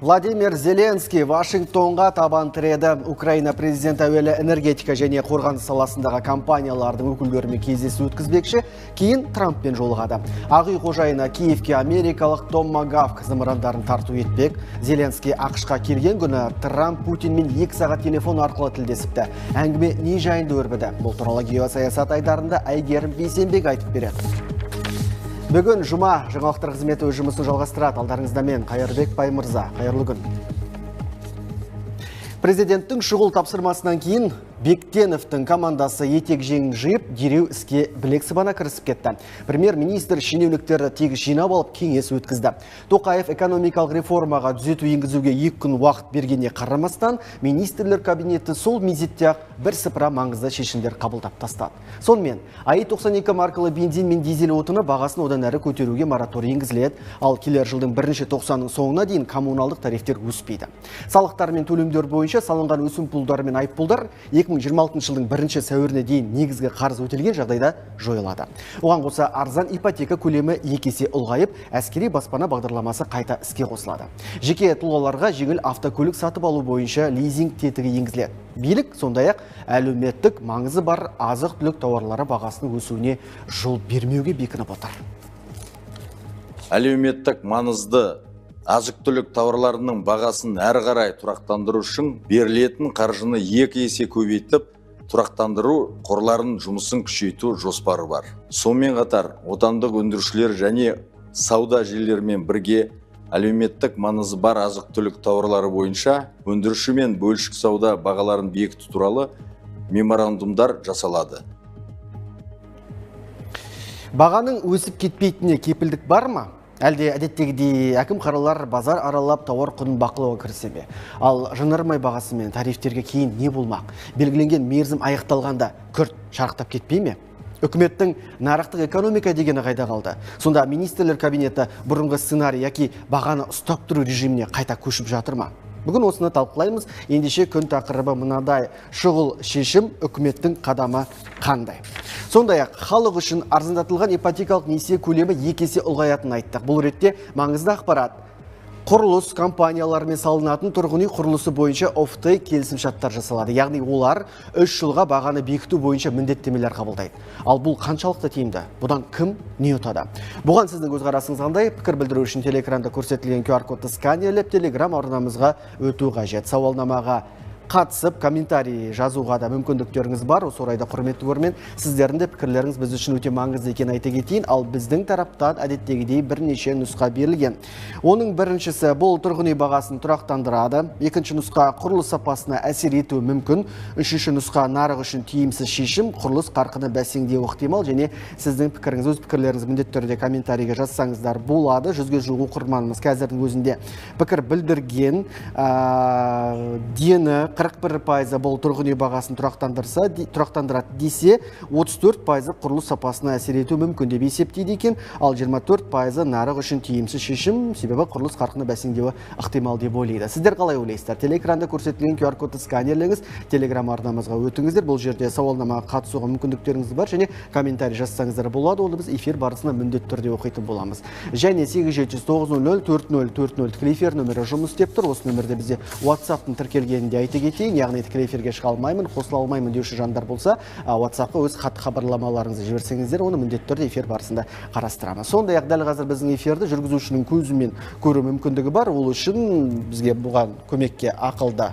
Владимир Зеленский Вашингтонға табан тіреді. Украина президенті әуелі энергетика және қорғаныс саласындағы компаниялардың өкілдерімен кездесу өткізбекші, кейін Трамппен жолығады. Ақ үй қожайыны Киевке америкалық Томагавк зымырандарын тарту етпек. Зеленский ақшқа келген күні Трамп Путинмен 2 сағат телефон арқылы тілдесіпті. Әңгіме не жайында өрбіді? Бұл туралы геосаясат айдарында Әйгерім Бейсенбек айтып береді. Бүгін жұма жаңалықтар қызметі өз жұмысын жалғастырады. Алдарыңызда мен Қайырбек Баймырза. Қайырлы күн. Президенттің шұғыл тапсырмасынан кейін Бектеновтың командасы етек жеңін жиып, дереу іске білек сыбана кірісіп кетті. Премьер-министр шенеуніктерді тегіс жинап алып кеңес өткізді. Тоқаев экономикалық реформаға түзету енгізуге 2 күн уақыт бергеніне қарамастан, министрлер кабинеті сол мезетте бірсыпыра маңызды шешімдер қабылдап тастады. Сонымен, АИ-92 маркалы бензин мен дизель отыны бағасын одан әрі көтеруге мораторий енгізіледі, ал келер жылдың 1-90-ның соңына дейін коммуналдық тарифтер өспейді. Салықтар мен төлемдер бойынша салынған өсімпұлдар мен айыппұлдар 2026 жылдың 1 сәуіріне дейін негізгі қарыз өтелген жағдайда жойылады. Оған қоса арзан ипотека көлемі 2 есе ұлғайып, әскери баспана бағдарламасы қайта іске қосылады. Жеке тұлғаларға жеңіл автокөлік сатып алу бойынша лизинг тетігі енгізіледі. Билік сондай-ақ әлеуметтік маңызы бар азық-түлік тауарлары бағасының өсуіне жол бермеуге бекініп отыр. Әлеуметтік маңызды азық-түлік тауарларының бағасын әрі қарай тұрақтандыру үшін берілетін қаржыны 2 есе көбейтіп, тұрақтандыру қорларының жұмысын күшейту жоспары бар. Сонымен қатар, отандық өндірушілер және сауда желілерімен бірге әлеуметтік маңызы бар азық-түлік тауарлары бойынша өндіруші мен бөлшек сауда бағаларын бекіту туралы меморандумдар жасалады. Бағаның өсіп кетпейтініне кепілдік бар ма? Әлде әдеттегідей әкім қаралар базар аралап тауар құнын бақылауға кірісе ме? Ал жанармай бағасы мен тарифтерге кейін не болмақ? Белгіленген мерзім аяқталғанда күрт шарықтап кетпей ме? Үкіметтің нарықтық экономика дегені қайда қалды? Сонда министрлер кабинеті бұрынғы сценарий яки бағаны ұстап тұру режиміне қайта көшіп жатыр ма? Бүгін осыны талқылаймыз. Ендеше күн тақырыбы мынадай: шұғыл шешім, үкіметтің қадамы қандай? Сондай-ақ халық үшін арзандатылған ипотекалық несие көлемі 2 есе ұлғаятын айттық. Бұл ретте маңызды ақпарат. Құрылыс компанияларымен салынатын тұрғын үй құрылысы бойынша оффтей келісімшарттар жасалады. Яғни олар 3 жылға бағаны бекіту бойынша міндеттемелер қабылдайды. Ал бұл қаншалықты тиімді? Бұдан кім не ұтады? Бұған сіздің көзқарасыңыз қандай? Пікір білдіру үшін телеэкранда көрсетілген QR-кодты сканерлеп Telegram арнамызға өту қажет. Сауалнамаға қатысып, комментарий жазуға да мүмкіндіктеріңіз бар. Осы орайда құрметті көрермен, сіздердің де пікірлеріңіз біз үшін өте маңызды екенін айта кетейін. Ал біздің тараптан әдеттегідей бірнеше нұсқа берілген. Оның біріншісі бұл тұрғын үй бағасын тұрақтандырады. Екінші нұсқа құрылыс сапасына әсер етуі мүмкін. Үшінші нұсқа нарық үшін тиімсіз шешім, құрылыс қарқыны бәсеңдеуі ықтимал. Және сіздің пікіріңіз, өз пікірлеріңіз міндетті түрде комментарийге жазсаңыздар болады. 100-ге жуық оқырманымыз қазірдің өзінде пікір білдірген. Дені 41% бұл тұрғын үй бағасын тұрақтандырады десе, 34% құрылыс сапасына әсер ету мүмкін деп есептейді екен, ал 24% нарық үшін тиімсіз шешім, себебі құрылыс қарқыны бәсеңдеуі ықтимал деп ойлайды. Сіздер қалай ойлайсыздар? Телеэкранда көрсетілген QR-кодты сканерлеңіз, Telegram арнамызға өтіңіздер. Бұл жерде сауалнамаға қатысуға мүмкіндіктеріңіз бар және комментарий жазсаңыздар болады. Оны біз эфир барысында міндетті түрде оқитын боламыз. Және 8700-90-40-40 тікелей эфир нөмірі жұмыс істеп тұр. Осы нөмірде бізде WhatsApp-тың тіркелгенінде айта кетейін, яғни тікелей эфирге шыға алмаймын, қосыла алмаймын деуші жандар болса, WhatsApp-қа өз хат хабарламаларыңызды жіберсеңіздер, оны міндетті түрде эфир барысында қарастырамыз. Сондай-ақ дәл қазір біздің эфирді жүргізушінің көзімен көру мүмкіндігі бар. Ол үшін бізге бұған көмекке ақылды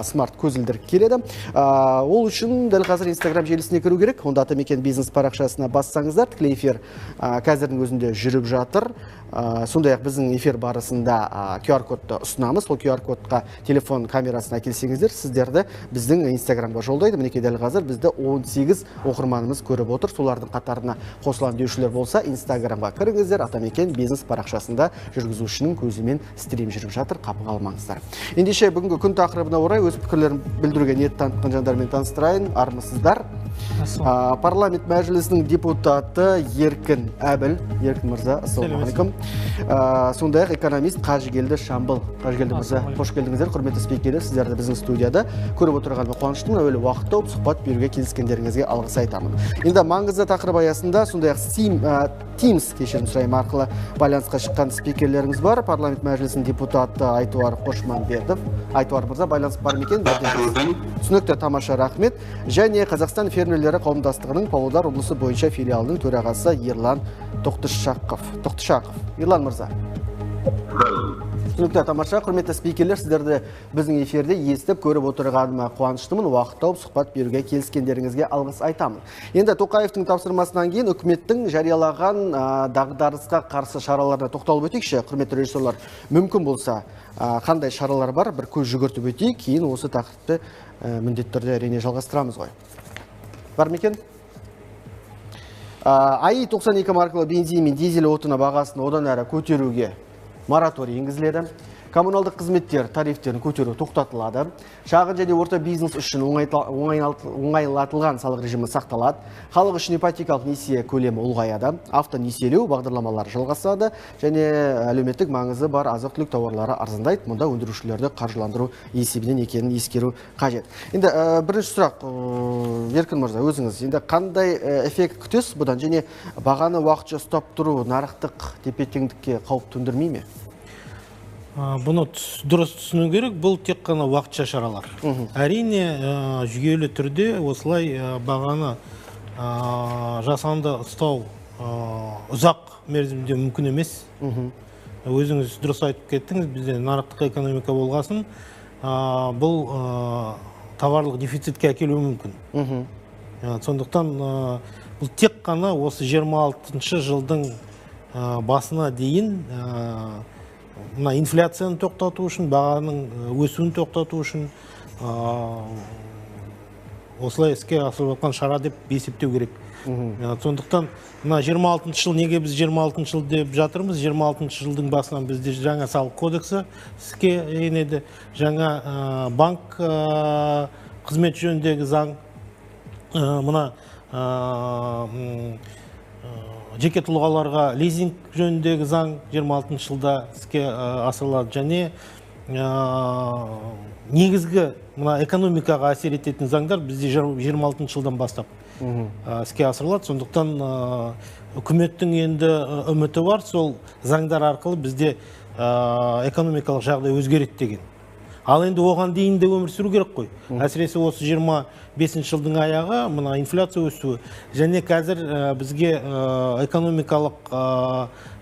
смарт көзілдірік келеді. Ол үшін дәл қазір Instagram желісіне кіру керек. Онда Атамекен бизнес парақшасына бассаңыздар, тікелей эфир қазірдің өзінде жүріп жатыр. Сондай-ақ біздің эфир барысында QR-кодты ұсынамыз. Сол QR-кодқа телефон камерасына келсеңіздер, сіздерді біздің Instagramға жолдайды. Мінекей дәл қазір бізді 18 оқырманымыз көріп отыр. Солардың қатарына қосылған деушілер болса, Instagramға кіріңіздер. Атамекен бизнес парақшасында жүргізушінің көзімен стрим жүріп жатыр. Қапы қалмаңыздар. Ендеше бүгінгі күн тақырыбына орай өз пікірлерін білдіруге ниет танытқан жандармен таныстырайын. Армысыздар. Парламент мәжілісінің депутаты Еркін Әбіл. Еркін мырза, ассалаумағалейкум. Сондай-ақ экономист Қажыгелді Шамбыл. Қажыгелді мырза, қош келдіңіздер, құрметті спикерлер, сіздерді біздің студияда көріп отырғаныма қуаныштымын. Әуелі уақыт тауып сұхбат беруге келіскендеріңізге алғыс айтамын. Енді маңызды тақырып аясында сондай-ақ Teams кешірім сұраймын арқылы байланысқа шыққан спикерлеріңіз бар. Парламент мәжілісінің депутаты Айтуар Қошманбердов. Айтуар мырза, байланыс бар ма екен? Түсінікті, тамаша, рахмет. Және Қазақстан фермерлері қауымдастығының Павлодар облысы бойынша филиалының төрағасы Ерлан Тоқтышақов. Ерлан мырза. Түсінікті, тамаша, құрметті спикерлер, сіздерді біздің эфирде естіп көріп отырғаныма қуаныштымын. Уақыт тауып сұхбат беруге келіскендеріңізге алғыс айтамын. Енді Тоқаевтың тапсырмасынан кейін үкіметтің жариялаған дағдарысқа қарсы шараларына тоқталып өтейікші, құрметті режиссерлар. Мүмкін болса, қандай шаралар бар, бір көз жүгіртіп өтейік, кейін осы тақырыпты міндетті түрде әрине жалғастырамыз ғой. Бар ма екен? АИ 92 маркалы бензин мен дизель отыны бағасын одан әрі көтеруге мораторий енгізіледі. Коммуналдық қызметтер тарифтерін көтеру тоқтатылады. Шағын және орта бизнес үшін оңайлатылған салық режимі сақталады. Халық үшін ипотекалық несие көлемі ұлғаяды. Автонесиелеу бағдарламалары жалғасады және әлеуметтік маңызы бар азық-түлік тауарлары арзандайды. Мұнда өндірушілерді қаржыландыру есебінен екенін ескеру қажет. Енді бірінші сұрақ, Еркін мырза, өзіңіз енді қандай эффект күтесіз бұдан және бағаны уақытша ұстап тұру нарықтық тепе-теңдікке қауіп төндірмей ме? Бұны дұрыс түсіну керек, бұл тек қана уақытша шаралар. Әрине, жүйелі түрде осылай бағаны жасанды ұстау ұзақ мерзімде мүмкін емес. Өзіңіз дұрыс айтып кеттіңіз, бізде нарықтық экономика болғасын, бұл товарлық дефицитке әкелуі мүмкін. Сондықтан бұл тек қана осы 26 жылдың басына дейін инфляцияны тоқтату үшін, бағаның өсуін тоқтату үшін осылай іске асырылып жатқан шара деп есептеу керек. Сондықтан 26 жыл, неге біз 26 жыл деп жатырмыз? 26 жылдың басынан бізде жаңа салық кодексі іске енеді, жаңа банк қызмет жөніндегі заң, мына жеке тұлғаларға лизинг жөніндегі заң 26 жылда іске асырылады және негізгі экономикаға әсер ететін заңдар бізде 26 жылдан бастап іске асырылады. Сондықтан үкіметтің енді үміті бар, сол заңдар арқылы бізде экономикалық жағдай өзгереді деген. Ал енді оған дейін де өмір сүру керек қой. Әсіресе осы 25 жылдың аяғы мына инфляция өсуі және қазір бізге экономикалық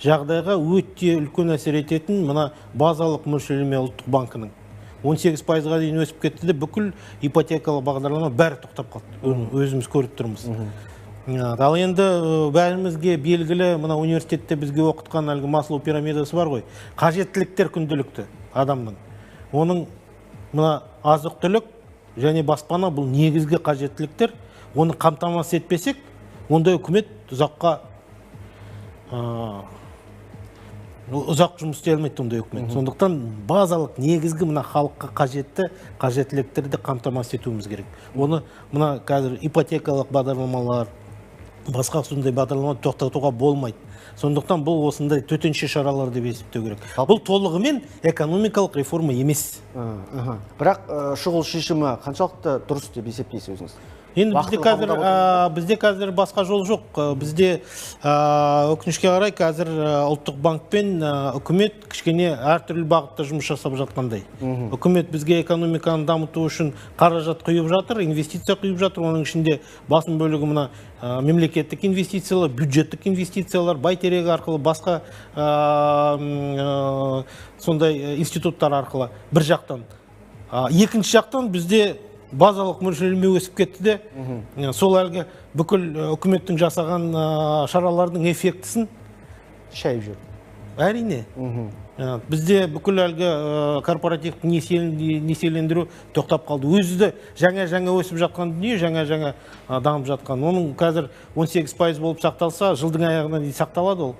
жағдайға өте үлкен әсер ететін мына базалық мөлшерлеме ұлттық банкінің 18%-ға дейін өсіп кетті де бүкіл ипотекалық бағдарлама бәрі тоқтап қалды. Өзіміз көріп тұрмыз. Ал енді бәрімізге белгілі мына университетте бізге оқытқан әлгі Маслоу пирамидасы бар ғой. Қажеттіліктер күнделікті адамның. Оның мына азық-түлік және баспана бұл негізгі қажеттіліктер. Оны қамтамасыз етпесек, онда үкімет ұзақ жұмыс істей алмайды ондай үкімет. Сондықтан базалық негізгі мына халыққа қажеттіліктерді қамтамасыз етуіміз керек. Оны мына қазір ипотекалық бағдарламалар, басқа сондай бағдарламалар тоқтатуға болмайды. Сондықтан бұл осындай төтенше шаралар деп есептеу керек. Бұл толығымен экономикалық реформа емес. Бірақ шұғыл шешімі қаншалықты дұрыс деп есептейсіз өзіңіз? Енді бізде қазір басқа жол жоқ. Бізде өкінішке қарай қазір ұлттық банк пен үкімет кішкене әртүрлі бағытта жұмыс жасап жатқандай. Үкімет бізге экономиканы дамыту үшін қаражат құйып жатыр, инвестиция құйып жатыр. Оның ішінде басым бөлігі мына мемлекеттік инвестициялар, бюджеттік инвестициялар, бәйтерек арқылы, басқа сондай институттар арқылы бір жақтан. Екінші жақтан бізде базалық мөлшерлеме өсіп кетті де, сол әлгі бүкіл үкіметтің жасаған шаралардың эффектісін шайып жүр. Әрине. Бізде бүкіл әлгі корпоративтік несиелендіру тоқтап қалды. Өзі жаңа өсіп жатқан дүние, жаңа дамып жатқан. Оның қазір 18% болып сақталса, жылдың аяғына дейін сақталады ол.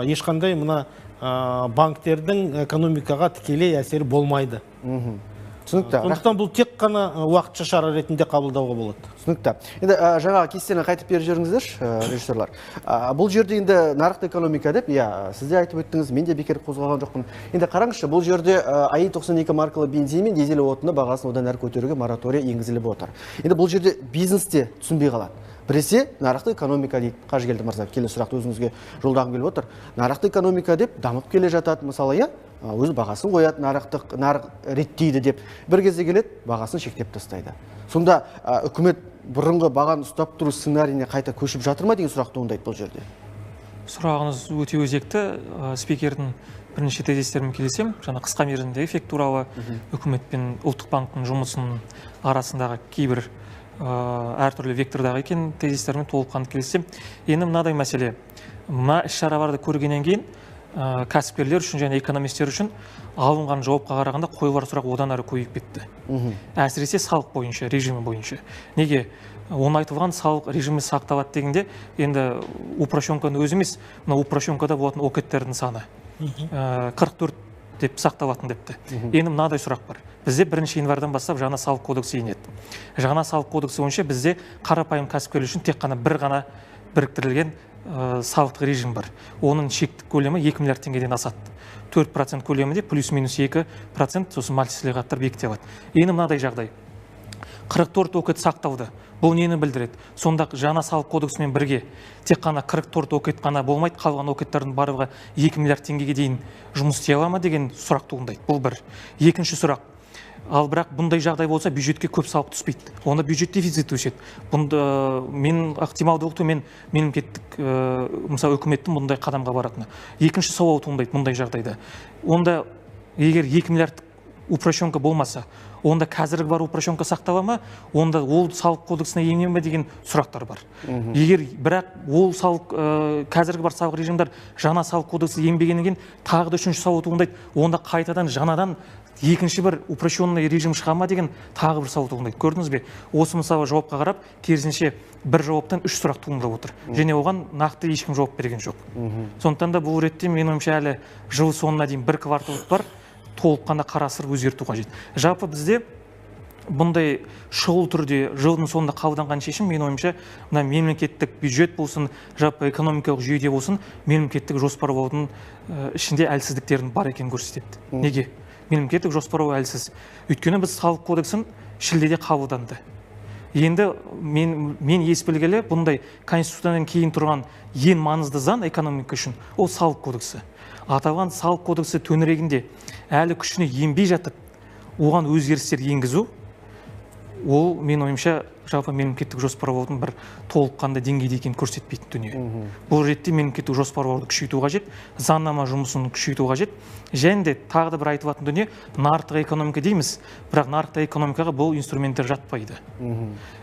Ешқандай мына банктердің экономикаға тікелей әсері болмайды. Түсінікті. Сондықтан бұл тек қана уақытша шара ретінде қабылдауға болады. Түсінікті. Енді жаңағы кестені қайтып беріп жіберіңіздерші, режиссерлар. Бұл жерде енді нарықтық экономика деп, сіз де айтып өттіңіз, мен де бекер қозғалған жоқпын. Енді қараңызшы, бұл жерде АИ-92 маркалы бензин мен дизель отыны бағасын одан әрі көтеруге мораторий енгізіліп отыр. Енді бұл жерде бизнесте түсінбей қалады. Біресе нарықтық экономика дейді. Қажыгелді мырза, келесі сұрақты өзіңізге жолдағым келіп отыр. Нарықтық экономика деп дамып келе жатады, мысалы, өз бағасын қояды, нарық реттейді деп. Бір кезде келеді, бағасын шектеп тастайды. Сонда үкімет бұрынғы бағаны ұстап тұру сценарийіне қайта көшіп жатыр ма деген сұрақ туындайды бұл жерде. Сұрағыңыз өте өзекті. Спикердің бірнеше тезистерімен келісем, жаңа қысқа мерзімдегі эффект туралы, үкімет пен ұлттық банктың жұмысының арасындағы кейбір әртүрлі вектордағы екен тезистермен толыққанды келісем. Енді мынадай мәселе, мына іс-шараларды көргеннен кейін кәсіпкерлер үшін және экономистер үшін алынған жауапқа қарағанда қойылар сұрақ одан әрі көбейіп кетті. Әсіресе салық бойынша, режимі бойынша. Неге? Оңайтылған салық режимі сақталады дегенде, енді упрощенканың өзі емес, мына упрощенкада болатын океттердің саны 44 деп сақталатын депті. Енді мынадай сұрақ бар. Бізде 1 январьдан бастап жаңа салық кодексі енеді. Жаңа салық кодексі бойынша бізде қарапайым кәсіпкерлер үшін тек қана бір ғана біріктірілген салықтық режим бар. Оның шектік көлемі 2 миллиард теңгеден асады. 4% көлемінде плюс-минус 2%, сосын мультислигаттар бекітіледі. Енді мынадай жағдай. 44 окет сақталды. Бұл нені білдіреді? Сонда жаңа салық кодексімен бірге тек қана 44 окет қана болмайды, қалған океттердің барлығы 2 миллиард теңгеге дейін жұмыс істей ала ма деген сұрақ туындайды. Бұл бір. Екінші сұрақ. Ал бірақ бұндай жағдай болса бюджетке көп салық түспейді. Онда бюджет дефицит өседі. Бұнда мен ықтималдылық төмен мемлекеттік мысалы үкіметтің бұндай қадамға баратыны. Екінші сауал туындайды бұндай жағдайда. Онда егер 2 миллиард упрощенка болмаса, онда қазіргі бар упрощенка сақтала ма, онда ол салық кодексіне ене ме деген сұрақтар бар. Егер бірақ ол салық қазіргі бар салық режимдер жаңа салық кодексі енбегеннен кейін тағы да үшінші сауал туындайды. Онда қайтадан жаңадан екінші бір упрощенный режим шыға ма деген тағы бір сауал туындайды. Көрдіңіз бе? Осы мысалы жауапқа қарап, керісінше бір жауаптан 3 сұрақ туындап отыр. Және оған нақты ешкім жауап берген жоқ. Сондықтан да бұл ретте менің ойымша әлі жыл соңына дейін бір квартал бар, толыққанда қарастырып өзгерту қажет. Жалпы бізде бұндай шұғыл түрде жылдың соңында қабылданған шешім менің ойымша мына мемлекеттік бюджет болсын, жалпы экономикалық жүйеде болсын, мемлекеттік жоспарлаудың ішінде әлсіздіктердің бар екенін көрсетеді. Неге? Мемлекеттік жоспарлау әлсіз. Өйткені біз салық кодексін шілдеде қабылданды. Енді мен ес білгелі бұндай конституциядан кейін тұрған ең маңызды заң экономика үшін ол салық кодексі. Аталған салық кодексі төңірегінде әлі күшіне енбей жатып, оған өзгерістер енгізу, ол мен ойымша жалпы мемлекеттік жоспарлаудың бір толыққанды деңгейде екенін көрсетпейтін дүние. Бұл ретте мемлекеттік жоспарлауды күшейту қажет, заңнама жұмысын күшейту қажет. Және де тағы да бір айтылатын дүние нарықтық экономика дейміз, бірақ нарықтық экономикаға бұл инструменттер жатпайды.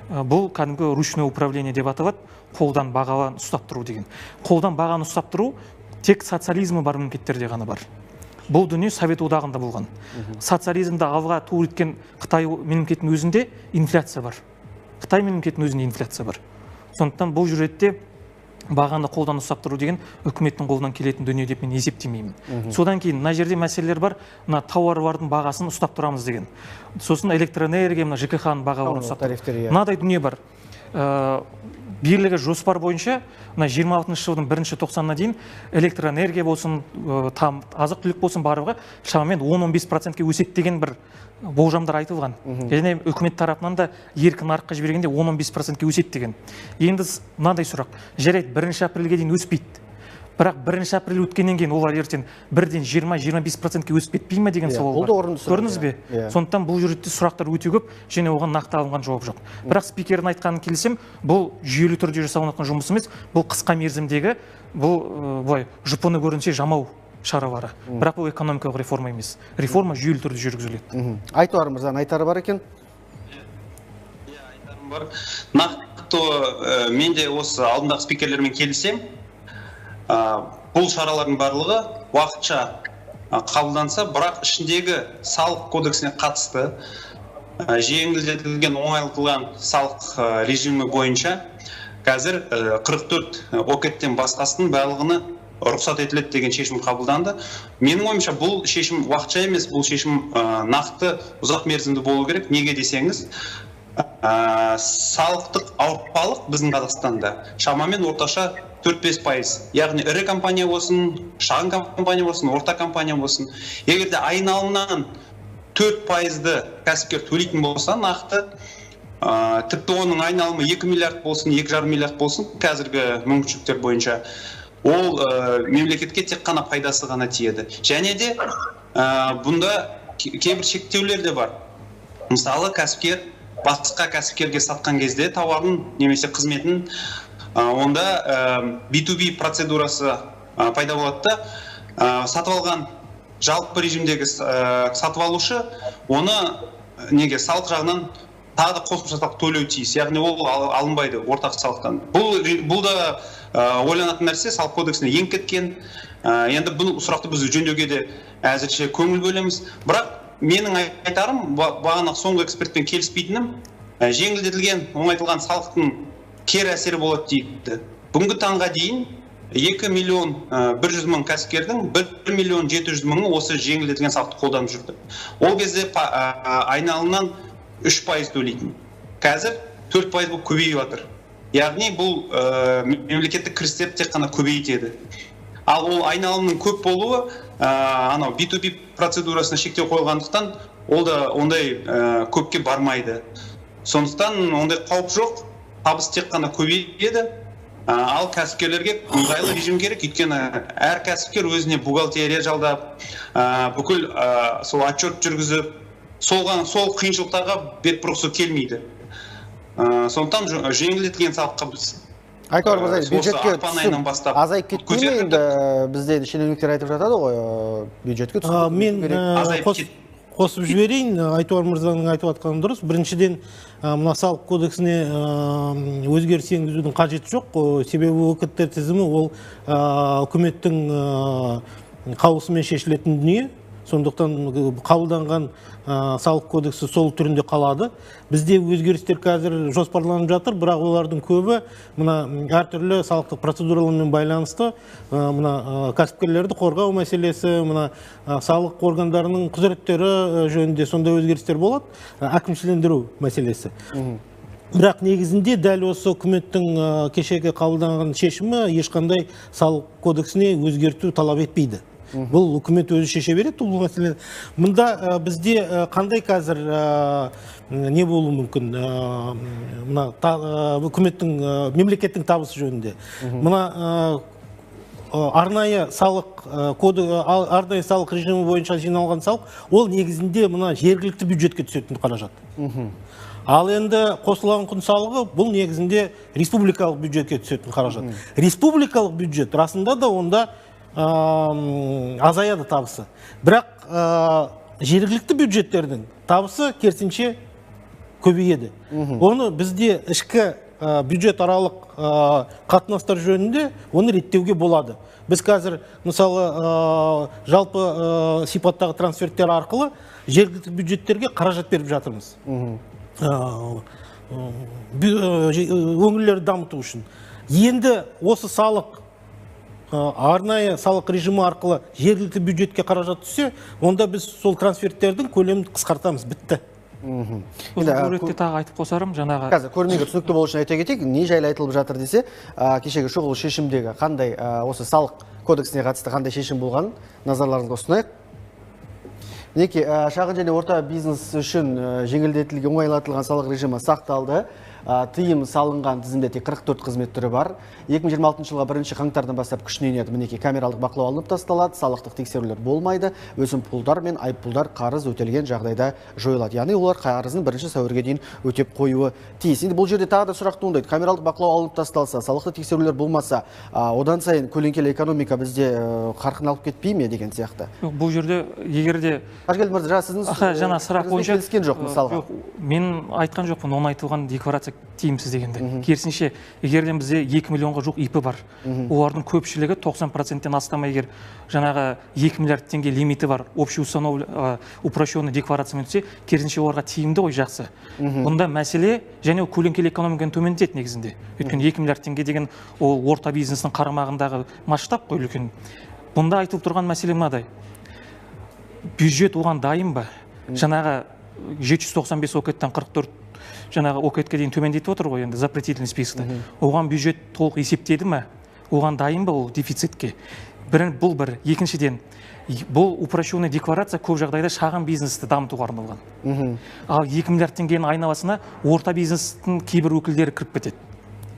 Бұл кәдімгі ручное управление деп аталады, қолдан бағаны ұстап тұру деген. Қолдан бағаны ұстап тұру тек социализмі бар мемлекеттерде ғана бар. Бұл дүние Совет одағында болған. Социализмді алға тур еткен Қытай мемлекетінің өзінде инфляция бар. Қытай мемлекетінің өзінде инфляция бар. Сондықтан бұл ретте бағаны қолдан ұстап тұру деген үкіметтің қолынан келетін дүние деп мен есептемеймін. Содан кейін мына жерде мәселелер бар, мына тауарлардың бағасын ұстап тұрамыз деген. Сосын электроэнергия, мына ЖКХ-ның бағаларын ұстап тұру. Мынадай дүние бар. Берілген жоспар бойынша 26 жылдың 1-тоқсанына дейін электроэнергия болсын, азық-түлік болсын барлығы шамамен 10-15%-ке өседі деген бір болжамдар айтылған. Және үкімет тарапынан да еркін нарыққа жібергенде 10-15%-ке өседі деген. Енді мынадай сұрақ. Жарайды, 1 апрельге дейін өспейді. Бірақ 1 апрель өткеннен кейін олар ертең бірден 20-25%-ке өсіп кетпей ме деген сауал бар. Көрдіңіз бе? Сондықтан бұл жерде сұрақтар өте көп, және оған нақты алынған жауап жоқ. Бірақ спикердің айтқанын келісем, бұл жүйелі түрде жасалынатын жұмыс емес, бұл қысқа мерзімдегі, бұл жұпыны көрінсе жамау шаралары. Бірақ бұл экономикалық реформа емес. Реформа жүйелі түрде жүргізіледі. Айтуар мырзаның айтары бар екен? Айтарым бар. Нақты мен де осы алдындағы спикерлермен келісем. Бұл шаралардың барлығы уақытша қабылданса, бірақ ішіндегі салық кодексіне қатысты жеңілдетілген оңайлатылған салық режимі бойынша қазір 44 океттен басқасының барлығына рұқсат етіледі деген шешім қабылданды. Менің ойымша бұл шешім уақытша емес, бұл шешім нақты ұзақ мерзімді болу керек. Неге десеңіз, салықтық ауыртпалық біздің Қазақстанда шамамен орташа 4-5%. Яғни ірі компания болсын, шағын компания болсын, орта компания болсын. Егерде айналымнан 4%-ды кәсіпкер төлейтін болса, нақты, тіпті оның айналымы 2 миллиард болсын, 2,5 миллиард болсын, қазіргі мүмкіншіліктер бойынша, ол мемлекетке тек қана пайдасы ғана тиеді. Және де бұнда кейбір шектеулер де бар. Мысалы, кәсіпкер басқа кәсіпкерге сатқан кезде тауарын немесе қызметін, онда B2B процедурасы пайда болады да, сатып алған жалпы режимдегі сатып алушы оны салық жағынан тағы да қосымша салық төлеу тиіс. Яғни ол алынбайды ортақ салықтан. Бұл да ойланатын нәрсе, салық кодексіне енгізіліп кеткен. Енді бұл сұрақты біз жөндеуге де әзірше көңіл бөлеміз. Бірақ менің айтарым, бағана соңғы экспертпен келіспейтінім, жеңілдетілген, оңайтылған салықтың кері әсері болады дейді. Бүгінгі таңға дейін 2 миллион 100 мың кәсіпкердің 1 миллион 700 мыңы осы жеңілдетілген салықты қолданып жүрді. Ол кезде айналымнан 3% төлейтін. Қазір 4% бұл көбейіп жатыр. Яғни бұл мемлекеттік кірістерді тек қана көбейтеді. Ал ол айналымның көп болуы, B2B процедурасына шектеу қойылғандықтан, ол да ондай көпке бармайды. Сондықтан ондай қауіп жоқ, табыс тек қана көбейеді. Ал кәсіпкерлерге ыңғайлы режим керек, өйткені әр кәсіпкер өзіне бухгалтерия жалдап, бүкіл сол отчет жүргізіп, сол қиыншылықтарға бет бұрғысы келмейді. Сондықтан жеңілдетілген салыққа біз Айтуар мырза, бюджетке түсім азайып кетпей ме? Енді бізде шенеуніктер айтып жатады ғой, бюджетке түсім. Мен қосып жіберейін, Айтуар мырзаның айтып жатқаны дұрыс. Біріншіден, мына салық кодексіне өзгеріс енгізудің қажеті жоқ. Себебі ОКТ тізімі ол үкіметтің қаулысымен шешілетін дүние. Сондықтан қабылданған салық кодексі сол түрінде қалады. Бізде өзгерістер қазір жоспарланып жатыр, бірақ олардың көбі мына әртүрлі салықтық процедуралармен байланысты, мына кәсіпкерлерді қорғау мәселесі, мына салық органдарының құзыреттері жөнінде сондай өзгерістер болады, әкімшілендіру мәселесі. Бірақ негізінде дәл осы үкіметтің кешегі қабылданған шешімі ешқандай салық кодексіне өзгерту талап етпейді. Бұл үкімет өзі шеше береді бұл мәселе. Мұнда бізде қандай қазір не болуы мүмкін? Мына үкіметтің мемлекеттің табысы жөнінде. Мына арнайы салық режимі бойынша жиналған салық, ол негізінде мына жергілікті бюджетке түсетін қаражат. Ал енді қосылған құн салығы бұл негізінде республикалық бюджетке түсетін қаражат. Республикалық бюджет расында да онда азаяды табысы. Бірақ жергілікті бюджеттердің табысы керісінше көбейеді. Оны бізде ішкі бюджет аралық қатынастар жөнінде оны реттеуге болады. Біз қазір, мысалы, жалпы сипаттағы трансферттер арқылы жергілікті бюджеттерге қаражат беріп жатырмыз. Өңірлерді дамыту үшін. Енді осы салық арнайы салық режимі арқылы жергілікті бюджетке қаражат түссе, онда біз сол трансферттердің көлемін қысқартамыз, бітті. Бұл ретте тағы айтып қосарым, жаңағы. Қазір көрмеге түсінікті болу үшін айта кетейік, не жайлы айтылып жатыр десе, кешегі шұғыл шешімдегі қандай осы салық кодексіне қатысты қандай шешім болған назарларыңызға ұсынайық. Мінекей, шағын және орта бизнес үшін жеңілдетілген оңайлатылған салық режимі сақталды. Тыйым салынған тізімде тек 44 қызмет түрі бар. 2026 жылға 1 қаңтардан бастап күшіне енеді. Мінекей, камералық бақылау алынып тасталады, салықтық тексерулер болмайды, өсімпұлдар мен айыппұлдар қарыз өтелген жағдайда жойылады. Яғни олар қарызын 1 сәуірге дейін өтеп қоюы тиіс. Енді бұл жерде тағы да сұрақ туындайды. Камералық бақылау алынып тасталса, салықтық тексерулер болмаса, одан сайын көлеңкелі экономика бізде қарқын алып кетпей ме деген сияқты. Бұл жерде егер де Қажгелді мырза, сіздің жаңа сұрақ бойынша келіскен жоқ мысалға. Мен айтқан жоқпын, оны айтылған декларация тиімсіз дегенді. Керісінше, егер бізде 2 миллионға жоқ ИП бар, олардың көпшілігі 90%-тен астам егер жаңағы 2 миллиард теңге лимиті бар, упрощенный декларациямен түссе, керісінше оларға тиімді ғой, жақсы. Бұнда мәселе және көлеңкелі экономиканы төмендетеді негізінде. Өйткені 2 миллиард теңге деген ол орта бизнестің қарамағындағы масштаб қой үлкен. Бұнда айтылып тұрған мәселе мынадай. Бюджет оған дайын ба? Жаңағы 795 океттен 44 жаңағы окетке дейін төмендетіп отыр ғой енді запретительный списокта. Оған бюджет толық есептеді ме? Оған дайын ба ол дефицитке? Бұл бір. Екіншіден, бұл упрощенный декларация көп жағдайда шағын бизнесті дамытуға арналған. Ал 2 миллиард теңгенің айналасына орта бизнестің кейбір өкілдері кіріп кетеді.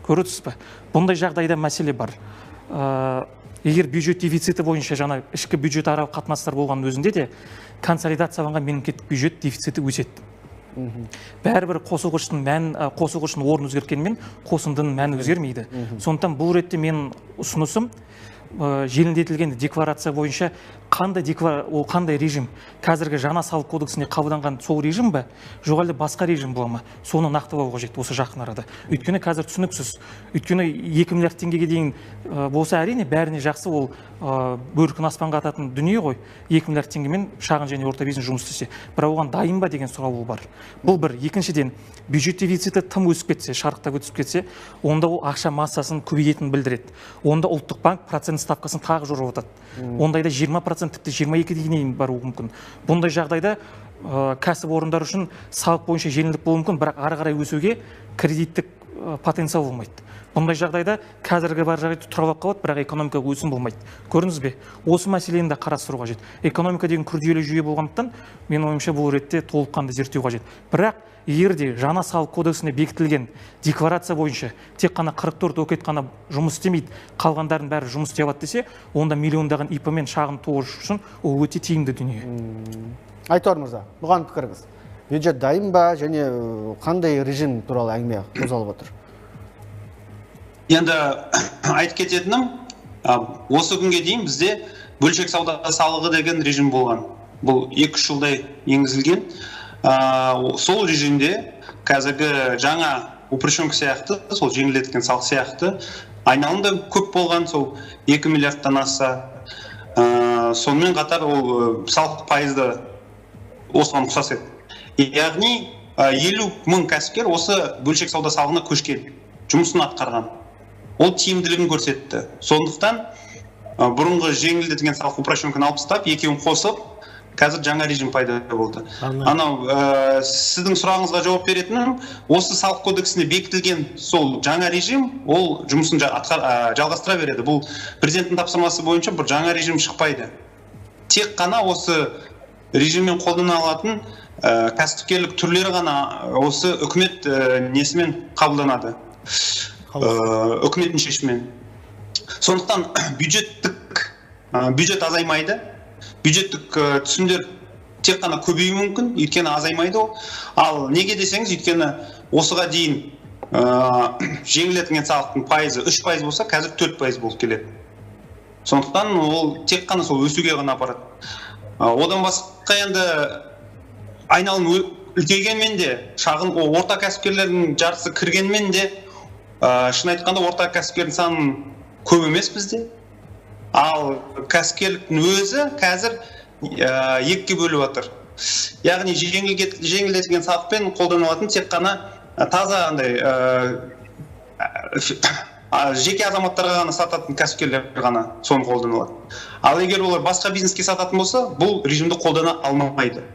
Көресіз бе? Бұндай жағдайда мәселе бар. Егер бюджет дефициті бойынша жаңа ішкі бюджет аралық қатынастар болған өзінде де консолидацияланған мемлекеттік бюджет дефициті өседі. Бәрібір қосылғыштың орын өзгерткенмен қосындының мәні өзгермейді. Сондықтан бұл ретте мен ұсынысым жеңілдетілген декларация бойынша қандай режим? Қазіргі жаңа салық кодексіне қабылданған сол режим бе? Жоқ әлде басқа режим бола ма? Соны нақтылау қажет осы жақын арада. Өйткені қазір түсініксіз. Өйткені 2 миллиард теңгеге дейін болса әрине бәріне жақсы, ол бөркін аспанға ататын дүние ғой. 2 миллиард теңгемен шағын және орта бизнес жұмыс істесе. Бірақ оған дайын ба деген сұрау бар. Бұл бір. Екіншіден, бюджет дефициті тым өсіп кетсе, шарықтап өсіп кетсе, онда ол ақша массасын көбейтетінін білдіреді. Онда ұлттық банк процент ставкасын тағы жорып отырады. Ондайда 20%, тіпті 22-ге дейін баруы мүмкін. Бұндай жағдайда кәсіп орындар үшін салық бойынша жеңілдік болуы мүмкін, бірақ ары қарай өсуге кредиттік потенциал болмайды. Бұндай жағдайда қазіргі бар жағдай тұралап қалады, бірақ экономика өсім болмайды. Көрдіңіз бе? Осы мәселені де қарастыру қажет. Экономика деген күрделі жүйе болғандықтан, мен ойымша бұл ретте толыққанды зерттеу қажет. Бірақ егер де жаңа салық кодексіне бекітілген декларация бойынша тек қана 44 окет қана жұмыс істемейді, қалғандардың бәрі жұмыс істей алады десе, онда миллиондаған ИП мен шағын тоғыз үшін ол өте тиімді дүние. Айтуар мырза, бұған пікіріңіз. Бюджет дайын ба және қандай режим туралы әңгіме қозғалып отыр? Енді айтып кететінім, осы күнге дейін бізде бөлшек сауда салығы деген режим болған. Бұл 2 жылдай енгізілген. Сол режимде қазіргі жаңа упрощенка сияқты, сол жеңілдетілген салық сияқты айналымда көп болған, сол 2 миллиардтан асса. Сонымен қатар ол салық пайызды осыған ұқсас еді. Яғни 50 мың кәсіпкер осы бөлшек сауда салығына көшкен, жұмысын атқарған. Ол тиімділігін көрсетті. Сондықтан бұрынғы жеңілдетілген салық упрощенканы алып тастап, екеуін қосып, қазір жаңа режим пайда болды. Анау сіздің сұрағыңызға жауап беретінім, осы салық кодексіне бекітілген сол жаңа режим, ол жұмысын жалғастыра береді. Бұл президенттің тапсырмасы бойынша бір жаңа режим шықпайды. Тек қана осы режиммен қолдана алатын кәсіпкерлік түрлері ғана осы үкімет несімен қабылданады. Үкіметтің шешімімен. Сондықтан бюджет азаймайды. Бюджеттік түсімдер тек қана көбеюі мүмкін, өйткені азаймайды ол. Ал неге десеңіз, өйткені осыға дейін жеңілдетілген салықтың пайызы 3% болса, қазір 4% болып келеді. Сондықтан ол тек қана сол өсуге ғана апарады. Одан басқа енді айналым үлкейгенмен де, шағын орта кәсіпкерлердің жарысы кіргенмен де, шын айтқанда орта кәсіпкердің санын көп емес бізде. Ал кәсіпкерліктің өзі қазір 2-ге бөліп отыр. Яғни жеңілдетілген салықпен қолданылатын тек қана таза жеке азаматтарға ғана сататын кәсіпкерлер ғана соны қолданылады. Ал егер олар басқа бизнеске сататын болса, бұл режимді қолдана алмайды.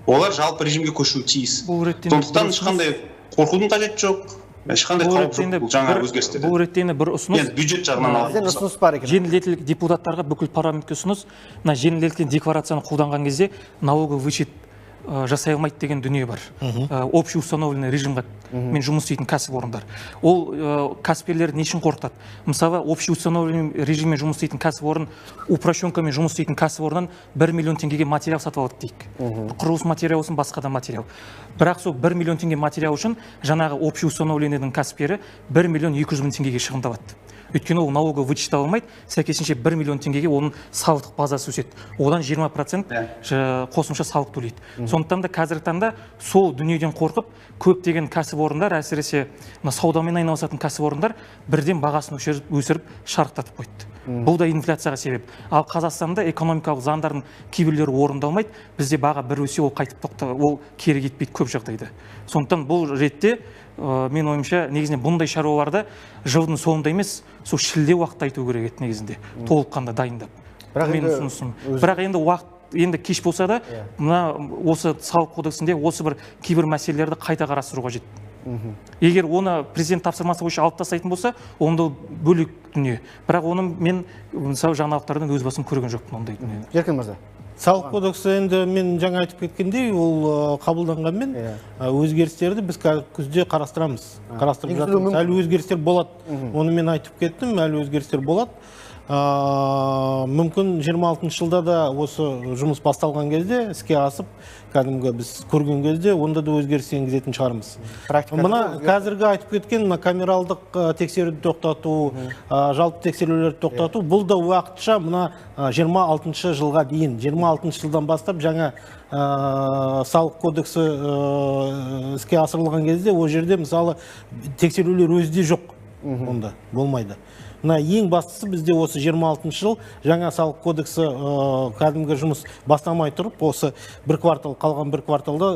Олар жалпы режимге көшуі тиіс. Сондықтан ешқандай қорқудың қажеті жоқ. Ешқандай қауіп жоқ бұл жаңа өзгерістер. Бұл ретте бір ұсыныс. Бюджет жағынан алып. Ұсыныс бар екен. Жеңілдетілген депутаттарға бүкіл парламентке ұсыныс, мына жеңілдетілген декларацияны қолданған кезде налоговый вычет жасай алмайды деген дүние бар. Общий установленный режимға мен жұмыс істейтін кәсіпорындар. Ол кәсіпкерлер не үшін қорқытады? Мысалы, общий установленный режиммен жұмыс істейтін кәсіпорын упрощенкамен жұмыс істейтін кәсіпорыннан 1 миллион теңгеге материал сатып алады дейік. Құрылыс материалы болсын, басқа да материал. Бірақ сол 1 миллион теңге материал үшін жаңағы общий установленныйдың кәсіпкері 1 миллион 200 мың теңгеге шығындалады. Өйткені ол налогы вычиталмайды, сәйкесінше 1 миллион теңгеге оның салықтық базасы өседі. Одан 20% қосымша салық төлейді. Сондықтан да қазіргі таңда сол дүниеден қорқып, көптеген кәсіпорындар, әсіресе саудамен айналысатын кәсіпорындар бірден бағасын өсіріп шарықтатып қойды. Бұл да инфляцияға себеп. Ал Қазақстанда экономикалық заңдардың кейбіреулері орындалмайды, бізде баға бір өсе, ол қайтып тоқтайды, ол кері кетпейді көп жағдайда. Сондықтан бұл ретте мен ойымша негізінен бұндай шаруаларды жылдың соңында емес, сол шілде уақытта айту керек еді негізінде, толыққанда дайындап. Бірақ енді уақыт енді кеш болса да, мына осы салық кодексінде осы бір кейбір мәселелерді қайта қарастыру қажет. Егер оны президент тапсырмасы бойынша алып тастайтын болса, онда бөлек дүние. Бірақ оны мен мысалы жаңалықтардан өз басым көрген жоқпын ондай дүниені. Еркін мырза. Салық кодексі енді мен жаңа айтып кеткендей, ол қабылданғанмен өзгерістерді біз күзде қарастырамыз. Қарастырып жатырмыз. Әлі өзгерістер болады. Оны мен айтып кеттім, әлі өзгерістер болады. Мүмкін 26 жылда да осы жұмыс басталған кезде, іске асып, кәдімгі біз көрген кезде, онда да өзгеріс енгізетін шығармыз. Мына қазіргі айтып кеткен камералдық тексеруді тоқтату, жалпы тексерулерді тоқтату, бұл да уақытша мына 26 жылға дейін, 26 жылдан бастап жаңа салық кодексі іске асырылған кезде, ол жерде мысалы тексерулер өзде жоқ, онда болмайды. Мына ең бастысы бізде осы 26 жыл жаңа салық кодексі кәдімгі жұмыс бастамай тұрып, осы бір квартал, қалған бір кварталда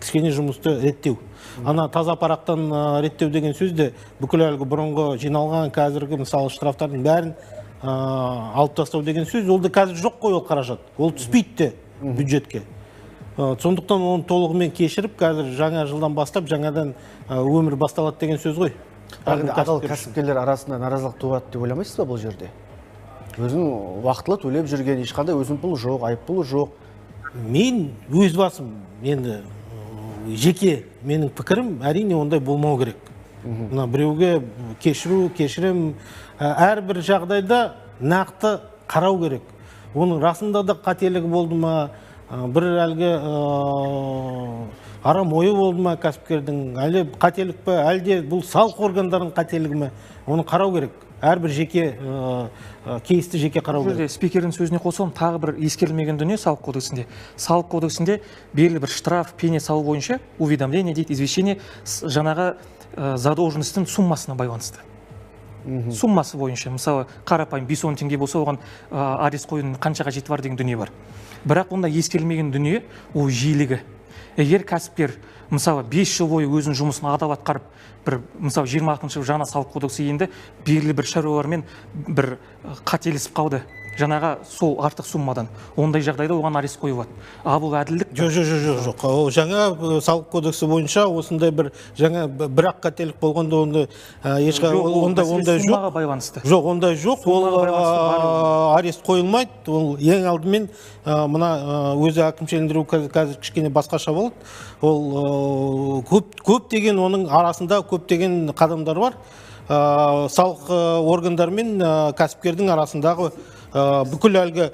кішкене жұмысты реттеу. Ана таза парақтан реттеу деген сөзде бүкіл әлгі бұрынғы жиналған қазіргі мысалы штрафтардың бәрін алып тастау деген сөз, ол да қазір жоқ қой ол қаражат. Ол түспейді бюджетке. Сондықтан оны толығымен кешіріп, қазір жаңа жылдан бастап жаңадан өмір басталады деген сөз ғой. Адал кәсіпкерлер арасында наразылық туады деп ойламайсыз ба бұл жерде? Өзін уақытылы төлеп жүрген, ешқандай өсімпұл жоқ, айыппұл жоқ. Мен өз басым, енді жеке менің пікірім, әрине ондай болмау керек. Мына біреуге кешірім, әрбір жағдайда нақты қарау керек. Оның расында да қателігі болды ма, бір әлгі арам ойы болды ма кәсіпкердің, әлде қателік пе, әлде бұл салық органдарының қателігі ме, оны қарау керек. Әрбір жеке кейсті жеке қарау керек. Спикердің сөзіне қосылым, тағы бір ескерілмеген дүние салық кодексінде. Салық кодексінде белгілі бір штраф, пене салу бойынша уведомление дейді, извещение жаңағы задолженностьтің суммасына байланысты. Суммасы бойынша, мысалы, қарапайым 5-10 теңге болса, оған арест қоюдың қаншаға жеті бар деген дүние бар. Бірақ онда ескерілмеген дүние ол жиілігі. Егер кәсіпкер, мысалы, 5 жыл бойы өзінің жұмысын адал атқарып, бір, мысалы, 26 жыл жаңа салық кодексі енді белгілі бір шаруалармен бір қателесіп қалды. Жаңаға сол артық суммадан. Ондай жағдайда оған арест қойылады. А бұл әділдік? Жоқ. Жаңа салық кодексі бойынша осындай бір жаңа бір-ақ қателік болғанда онда ондай жоқ. Суммаға байланысты. Жоқ, ондай жоқ. Ол арест қойылмайды. Ол ең алдымен мына өзі әкімшілендіру қазір кішкене басқаша болады. Ол көптеген оның арасында көптеген қадамдар бар. Салық органдар мен кәсіпкердің арасындағы бүкіл әлгі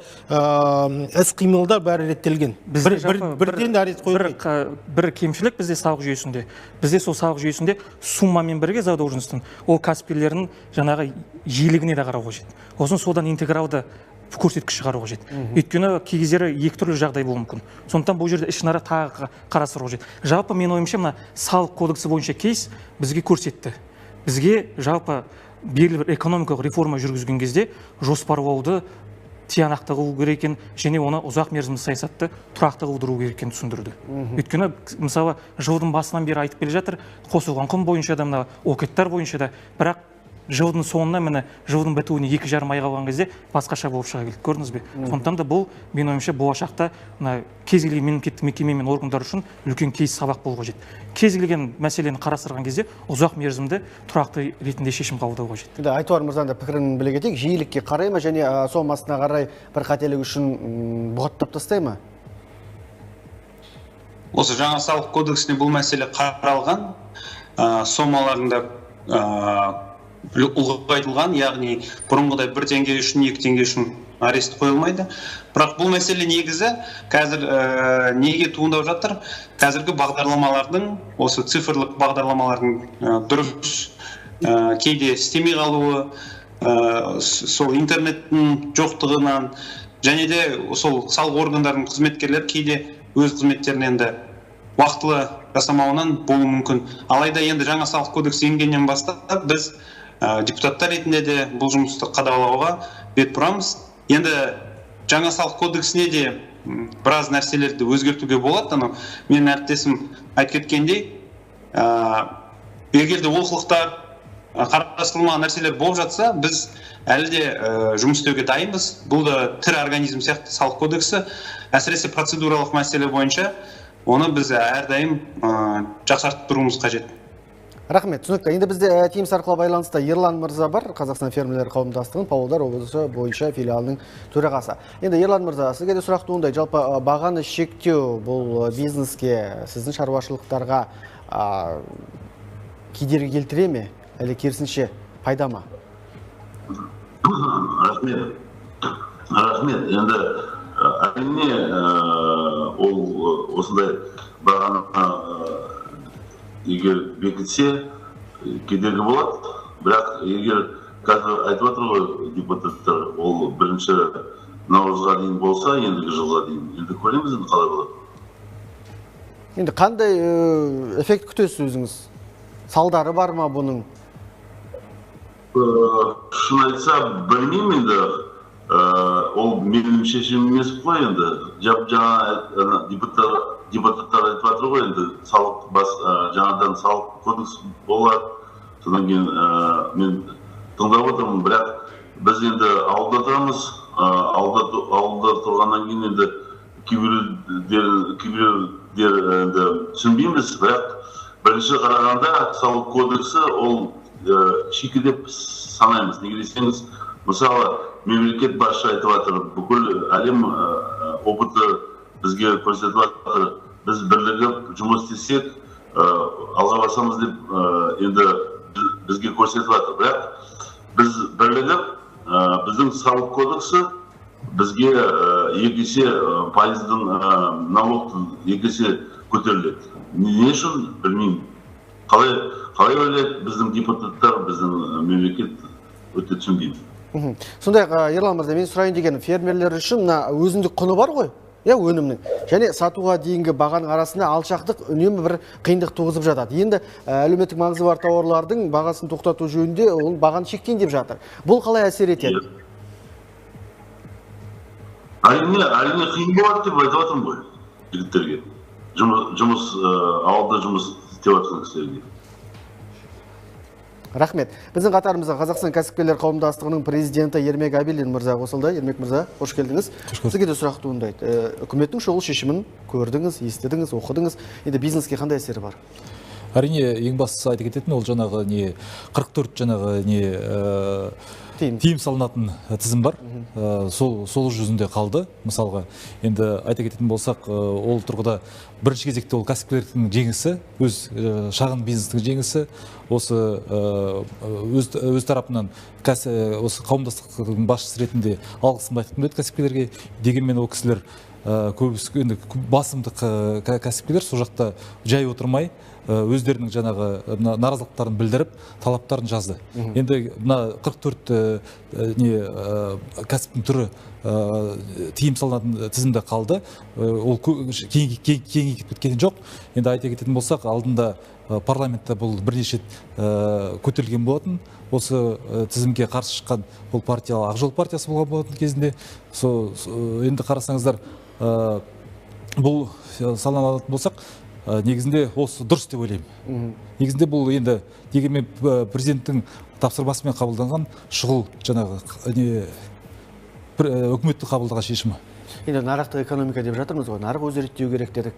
іс-қимылдар бәрі реттелген. Бірден арест қойылмайды. Бір кемшілік бізде салық жүйесінде. Бізде сол салық жүйесінде суммамен бірге задолженностьтың ол кәсіпкерлердің жаңағы жиілігіне де қарау қажет. Осын содан интегралды көрсеткіш шығару қажет. Өйткені кей кездері екі түрлі жағдай болуы мүмкін. Сондықтан бұл жерде ішінара тағы қарастыру қажет. Жалпы мен ойымша мына салық кодексі бойынша кейс бізге көрсетті. Бізге жалпы белгілі бір экономикалық реформа жүргізген кезде жоспарлауды тиянақты қылу керек екен, және оны ұзақ мерзімді саясатты тұрақты қылдыру керек екенін түсіндірді. Өйткені мысалы жылдың басынан бері айтып келе жатыр, қосылған құн бойынша да, мына океттар бойынша да, бірақ жылдың соңына міне жылдың бітуіне 2,5 ай қалған кезде басқаша болып шыға келді. Көрдіңіз бе? Сондықтан да бұл мен ойымша болашақта кез келген мемлекеттік мекеме мен органдар үшін үлкен кейс сабақ болу қажет. Кез келген мәселені қарастырған кезде ұзақ мерзімді тұрақты ретінде шешім қабылдау қажет. Айтуар мырзаның да пікірін біле кетейік, жиілікке қарай ма және сомасына қарай бір қателік үшін бұғаттап тастай ма? Осы жаңа салық кодексіне бұл мәселе қаралған, сомаларында ұлғайтылған, яғни бұрынғыдай 1 теңге үшін 2 теңге үшін арест қойылмайды. Бірақ бұл мәселе негізі қазір неге туындап жатыр? Қазіргі бағдарламалардың, осы цифрлық бағдарламалардың дұрыс кейде істемей қалуы, сол интернеттің жоқтығынан және де сол салық органдарының қызметкерлері кейде өз қызметтерін енді уақытылы жасамауынан болуы мүмкін. Алайда енді жаңа салық кодексі енгеннен бастап біз депутаттар ретінде де бұл жұмысты қадағалауға бет бұрамыз. Енді жаңа салық кодексіне де біраз нәрселерді өзгертуге болады. Менің әріптесім айтып кеткендей, егер де олқылықтар, қарастырылмаған нәрселер болып жатса, біз әлі де жұмыс істеуге дайынбыз. Бұл да тірі организм сияқты салық кодексі, әсіресе процедуралық мәселе бойынша оны біз әрдайым жақсартып тұруымыз қажет. Рахмет, түсінікті. Енді бізде Teams арқылы байланыста Ерлан мырза бар, Қазақстан фермерлер қауымдастығының Павлодар облысы бойынша филиалының төрағасы. Енді Ерлан мырза, сізге де сұрақ туындайды. Жалпы бағаны шектеу бұл бизнеске, сіздің шаруашылықтарға кедергі келтіре ме, әлі керісінше пайда ма? Рахмет. Енді әрине ол осындай бағаны егер бекітсе кедергі болады, бірақ егер қазір айтып отыр ғой депутаттар, ол 1-ші наурызға дейін болса, ендігі жылға дейін, енді көреміз енді қалай болады. Енді қандай эффект күтесіз өзіңіз? Салдары бар ма бұның? Шын айтса, білмеймін енді. Ол менің шешім емес қой енді. Жаңа депутаттар айтып жатыр ғой енді, жаңадан салық кодекс болады. Содан кейін мен тыңдап отырмын, бірақ біз енді ауылда тұрамыз. Ауылда тұрғаннан кейін енді кейбіреулер түсінбейміз, бірақ бірінші қарағанда салық кодексі ол шикі деп санаймыз. Неге десеңіз, мысалы, мемлекет басшы айтып жатыр, бүкіл әлем опыты бізге көрсетіп жатыр. Біз бірлігіп жұмыс істесек, алға басамыз деп енді бізге көрсетіп жатыр. Бірақ біз бірлігіп, біздің салық кодексі бізге 2 есе пайыздың налогтың 2 есе көтеріледі. Не үшін білмеймін. Қалай ойлайды біздің депутаттар, біздің мемлекет өте түсінбейді. Сондай Ерлан мырза, мен сұрайын деген фермерлер үшін өзіндік құны бар ғой, өнімнің. Және сатуға дейінгі бағаның арасында алшақтық үнемі бір қиындық туғызып жатады. Енді әлеуметтік маңызы бар тауарлардың бағасын тоқтату жөнінде ол бағаны шектейін деп жатыр. Бұл қалай әсер етеді? Әрине қиын болады деп айтып жатырмын ғой жігіттерге. Ауылда жұмыс істеп жатқан кісілерге. Рахмет. Біздің қатарымызда Қазақстан кәсіпкерлер қауымдастығының президенті Ермек Абилин мырза қосылды. Ермек мырза, қош келдіңіз. Сізге де сұрақ туындайды. Үкіметтің шұғыл шешімін көрдіңіз, естідіңіз, оқыдыңыз. Енді бизнеске қандай әсері бар? Әрине, ең бастысы айта кететін ол жаңағы 44 жаңағы тиым салынатын тізім бар. Сол жүзінде қалды. Мысалға, енді айта кететін болсақ, ол тұрғыда бірінші кезекте ол кәсіпкерлердің жеңісі, өз шағын бизнестің жеңісі, осы өз тарапынан осы қауымдастықтың басшысы ретінде алғысымды айтқым келеді кәсіпкерлерге. Дегенмен ол кісілер көбісі енді басымдық кәсіпкерлер сол жақта жай отырмай өздерінің жаңағы наразылықтарын білдіріп, талаптарын жазды. Енді мына 44 кәсіптің түрі тиым салынатын тізімде қалды. Ол кеңейіп кеткен жоқ. Енді айта кететін болсақ, алдында парламентте бұл бірнеше көтерілген болатын. Осы тізімге қарсы шыққан бұл партия Ақ жол партиясы болған болатын кезінде. Енді қарасаңыздар, бұл салынатын болсақ, негізінде осы дұрыс деп ойлаймын. Негізінде бұл енді дегенмен президенттің тапсырмасымен қабылданған шұғыл жаңағы үкіметтің қабылдаған шешімі. Енді нарықтық экономика деп жатырмыз ғой, нарық өзі реттеу керек дедік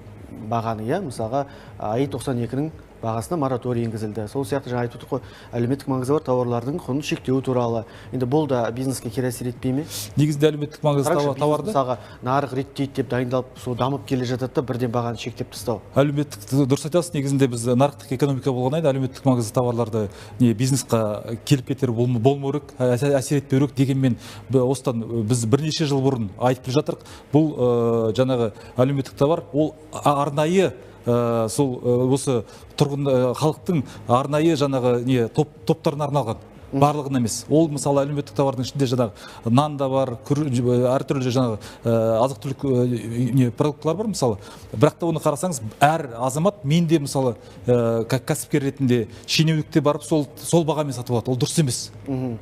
бағаны, мысалға АИ-92-нің бағасына мораторий енгізілді. Сол сияқты жаңа айтып отырмыз ғой, әлеуметтік маңызы бар тауарлардың құнын шектеу туралы. Енді бұл да бизнеске кері әсер етпей ме? Негізінде әлеуметтік маңызы тауарды мысалға нарық реттейді деп дайындалып, сол дамып келе жатады да бірден бағаны шектеп тастау. Әлеуметтік дұрыс айтасыз, негізінде біз нарықтық экономика болған айда әлеуметтік маңызы тауарларды бизнесқа келіп кетер болмау керек, әсер етпеу керек. Дегенмен осыдан біз бірнеше жыл бұрын айтып келе жатырмыз. Бұл жаңағы әлеуметтік товар, ол арнайы сол осы тұрғын халықтың арнайы жаңағы топтарына арналған. барлығын емес. Ол мысалы әлеуметтік товардың ішінде жаңағы нан да бар, әртүрлі жаңағы азық-түлік продуктлар бар мысалы. Бірақ та оны қарасаңыз, әр азамат мен де мысалы кәсіпкер ретінде шенеунікте барып сол бағамен сатып алады. Ол дұрыс емес.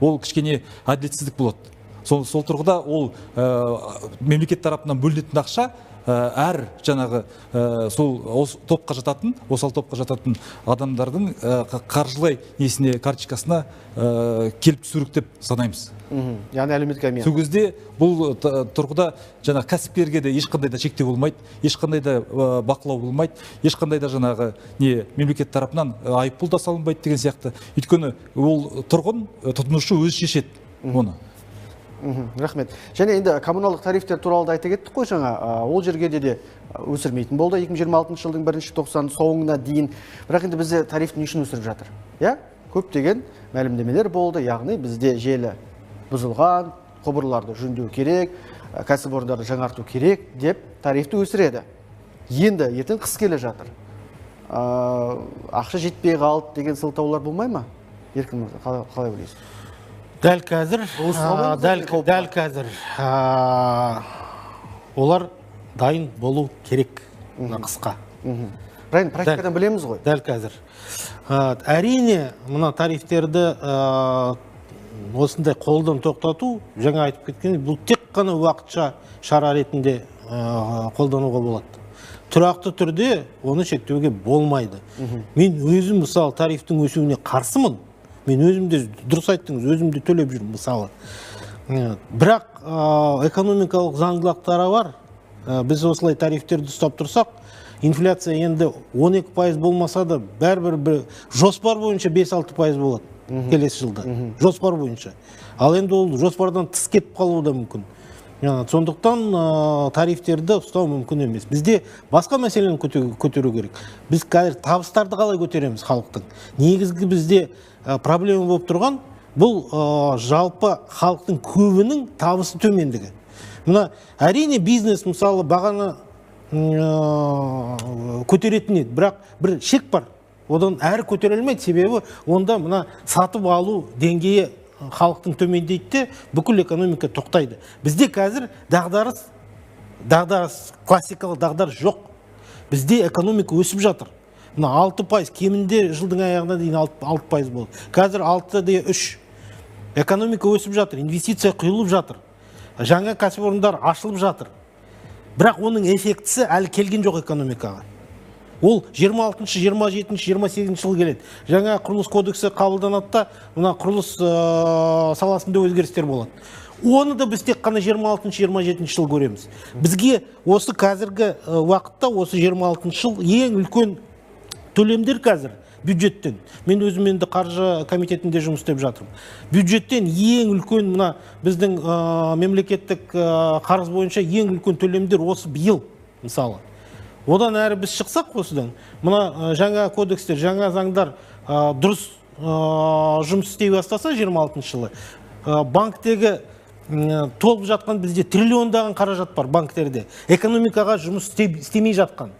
Ол кішкене әділетсіздік болады. Сол тұрғыда ол мемлекет тарапынан бөлінетін ақша әр жаңағы сол топқа жататын, осал топқа жататын адамдардың қаржылай несіне карточкасына келіп түсірік деп санаймыз. Яғни әлеуметтік әмиян. Сол кезде бұл тұрғыда жаңағы кәсіпкерге де ешқандай да шектеу болмайды, ешқандай да бақылау болмайды, ешқандай да жаңағы мемлекет тарапынан айыппұл да салынбайды деген сияқты. Өйткені ол тұрғын тұтынушы өзі шешеді оны. Рахмет. Және енді коммуналдық тарифтер туралы да айта кеттік қой жаңа. Ол жерге де өсірмейтін болды 2026 жылдың 1-90 соңына дейін. Бірақ енді бізде тарифті не үшін өсіріп жатыр? Көптеген мәлімдемелер болды. Яғни бізде желі бұзылған, құбырларды жөндеу керек, кәсіпорындарды жаңарту керек деп тарифті өсіреді. Енді ертең қыс келе жатыр. Ақша жетпей қалды деген сылтаулар болмай ма? Еркін мырза, қалай ойлайсыз? Дәл қазір олар дайын болу керек қысқа. Практикадан білеміз ғой. Дәл қазір. Әрине, мұна тарифтерді осындай қолдан тоқтату, жаңа айтып кеткен, бұл тек қана уақытша шара ретінде қолдануға болады. Тұрақты түрде оны шектеуге болмайды. Мен өзім мысалы тарифтің өсуіне қарсымын. Мен өзімде, дұрыс айттыңыз, өзімде төлеп жүрмін мысалы. Бірақ экономикалық заңдылықтары бар. Біз осылай тарифтерді ұстап тұрсақ, инфляция енді 12% болмаса да, бәрібір жоспар бойынша 5-6% болады келесі жылда. Жоспар бойынша. Ал енді ол жоспардан тыс кетіп қалуы да мүмкін. Сондықтан тарифтерді ұстау мүмкін емес. Бізде басқа мәселені көтеру керек. Біз қазір табыстарды қалай көтереміз халықтың? Негізгі бізде проблема болып тұрған, бұл жалпы халықтың көбінің табысы төмендігі. Мына әрине бизнес мысалы бағаны көтеретін еді, бірақ бір шек бар. Одан әрі көтерілмейді, себебі онда мына сатып алу деңгейі халықтың төмендейді, бүкіл экономика тоқтайды. Бізде қазір дағдарыс, классикалық дағдарыс жоқ. Бізде экономика өсіп жатыр. 6% кемінде жылдың аяғына дейін 6% болды. Қазір 6,3. Экономика өсіп жатыр, инвестиция құйылып жатыр. Жаңа кәсіпорындар ашылып жатыр. Бірақ оның эффектісі әлі келген жоқ экономикаға. Ол 26, 27, 28 жыл келеді. Жаңа құрылыс кодексі қабылданады, мына құрылыс саласында өзгерістер болады. Оны да біз тек қана 26, 27 жыл көреміз. Бізге осы қазіргі уақытта осы 26 жыл ең үлкен төлемдер қазір бюджеттен. Мен өзім енді қаржы комитетінде жұмыс істеп жатырмын. Бюджеттен ең үлкен мына біздің мемлекеттік қарыз бойынша ең үлкен төлемдер осы биыл мысалы. Одан әрі біз шықсақ осыдан, мына жаңа кодекстер, жаңа заңдар дұрыс жұмыс істей бастаса 26 жылы, банктегі толып жатқан бізде триллиондаған қаражат бар банктерде. Экономикаға жұмыс істемей жатқан.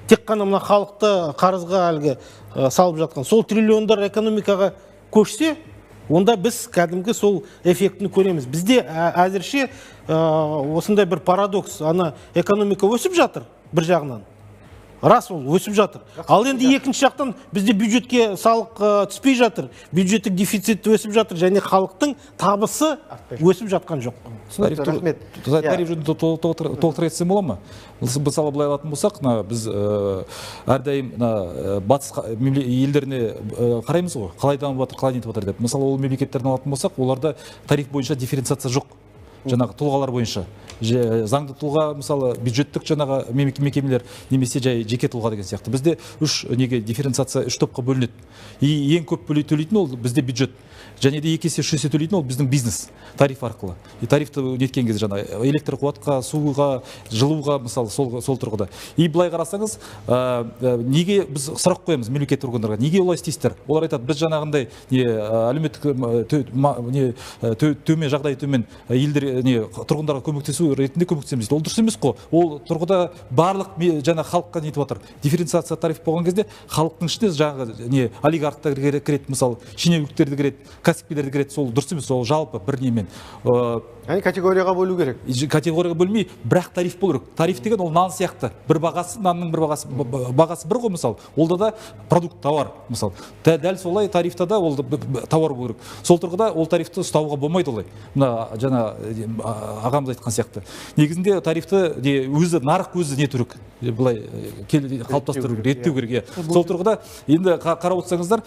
Тек қана мына халықты қарызға әлгі салып жатқан. Сол триллиондар экономикаға көшсе, онда біз кәдімгі сол эффектіні көреміз. Бізде әзірше осындай бір парадокс, ана экономика өсіп жатыр бір жағынан. Рас ол өсіп жатыр. Ал енді екінші жақтан бізде бюджетке салық түспей жатыр. Бюджеттік дефицит өсіп жатыр және халықтың табысы өсіп жатқан жоқ. Тариф жөнінде толықтыра кетсем бола ма? Мысалы былай алатын болсақ, біз әрдайым батыс елдеріне қараймыз ғой, қалай дамып жатыр, қалай нетіп жатыр деп. Мысалы ол мемлекеттерін алатын болсақ, оларда тариф бойынша дифференциация жоқ. Жаңағы тұлғалар бойынша. Заңды тұлға, мысалы, бюджеттік жаңағы мекемелер немесе жеке тұлға деген сияқты. Бізде дифференциация 3 топқа бөлінеді. Ең көп төлейтін ол бізде бюджет. Және де 2 есе 3 есе төлейтін ол біздің бизнес тариф арқылы. Тарифті неткен кезде жаңа электр қуатқа, суға, жылуға, мысалы, сол тұрғыда. Былай қарасаңыз, неге біз сұрақ қоямыз мемлекет органдарға? Неге олай істейсіздер? Олар айтады, біз жаңағындай әлеуметтік төмен жағдайы төмен елдер тұрғындарға көмектесу ретінде көмектесеміз дейді. Ол дұрыс емес қой. Ол тұрғыда барлық жаңа халыққа нетіп отыр. Дифференциация тариф болған кезде халықтың ішінде жаңағы олигархтар кіреді, мысалы, шенеуніктер кіреді, кәсіпкерлер кіреді. Сол дұрыс емес, ол жалпы бір немен. Категорияға бөлу керек. Категорияға бөлмей, бірақ тариф болу керек. Тариф деген ол нан сияқты. Бір бағасы, нанның бір бағасы бір ғой, мысалы. Олда да продукт, товар, мысалы. Дәл солай тарифта да ол товар болу керек. Сол тұрғыда ол тарифті ұстауға болмайды олай. Мына жаңа ағамыз айтқан сияқты. Негізінде тарифті өзі нарық өзі не түрік, былай қалыптастыру керек, реттеу керек. Сол тұрғыда енді қарап отырсаңыздар,